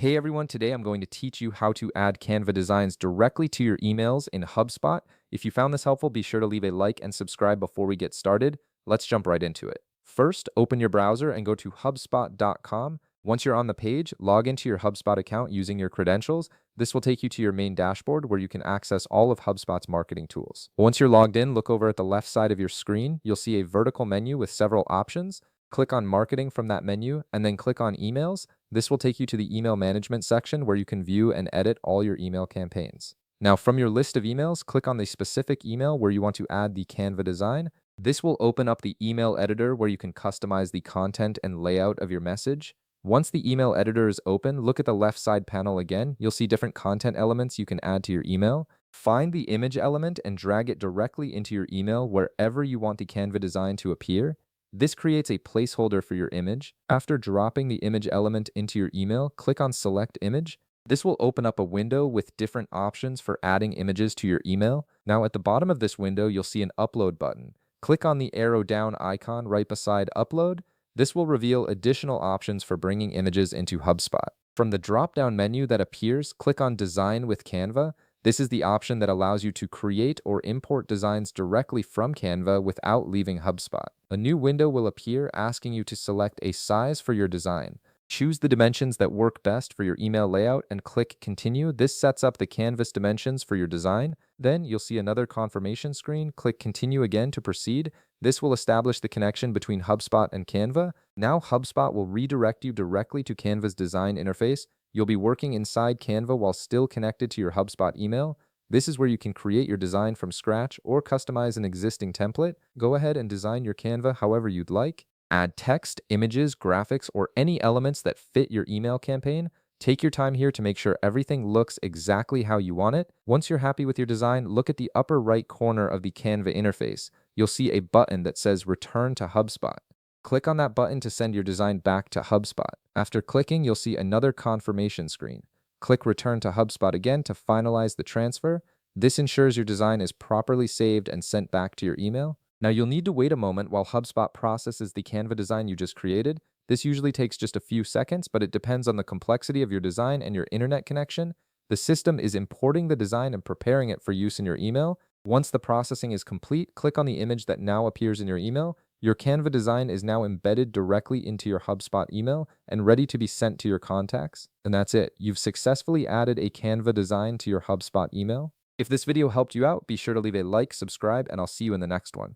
Hey everyone, today I'm going to teach you how to add Canva designs directly to your emails in HubSpot. If you found this helpful, be sure to leave a like and subscribe before we get started. Let's jump right into it. First, open your browser and go to HubSpot.com. Once you're on the page, log into your HubSpot account using your credentials. This will take you to your main dashboard where you can access all of HubSpot's marketing tools. Once you're logged in, look over at the left side of your screen. You'll see a vertical menu with several options. Click on Marketing from that menu and then click on Emails. This will take you to the email management section where you can view and edit all your email campaigns. Now, from your list of emails, click on the specific email where you want to add the Canva design. This will open up the email editor where you can customize the content and layout of your message. Once the email editor is open, look at the left side panel again. You'll see different content elements you can add to your email. Find the image element and drag it directly into your email wherever you want the Canva design to appear. This creates a placeholder for your image. After dropping the image element into your email, click on Select Image. This will open up a window with different options for adding images to your email. Now at the bottom of this window, you'll see an Upload button. Click on the arrow down icon right beside Upload. This will reveal additional options for bringing images into HubSpot. From the drop-down menu that appears, click on Design with Canva. This is the option that allows you to create or import designs directly from Canva without leaving HubSpot. A new window will appear asking you to select a size for your design. Choose the dimensions that work best for your email layout and click Continue. This sets up the canvas dimensions for your design. Then you'll see another confirmation screen. Click Continue again to proceed. This will establish the connection between HubSpot and Canva. Now HubSpot will redirect you directly to Canva's design interface. You'll be working inside Canva while still connected to your HubSpot email. This is where you can create your design from scratch or customize an existing template. Go ahead and design your Canva however you'd like. Add text, images, graphics, or any elements that fit your email campaign. Take your time here to make sure everything looks exactly how you want it. Once you're happy with your design, look at the upper right corner of the Canva interface. You'll see a button that says Return to HubSpot. Click on that button to send your design back to HubSpot. After clicking, you'll see another confirmation screen. Click Return to HubSpot again to finalize the transfer. This ensures your design is properly saved and sent back to your email. Now you'll need to wait a moment while HubSpot processes the Canva design you just created. This usually takes just a few seconds, but it depends on the complexity of your design and your internet connection. The system is importing the design and preparing it for use in your email. Once the processing is complete, click on the image that now appears in your email. Your Canva design is now embedded directly into your HubSpot email and ready to be sent to your contacts. And that's it. You've successfully added a Canva design to your HubSpot email. If this video helped you out, be sure to leave a like, subscribe, and I'll see you in the next one.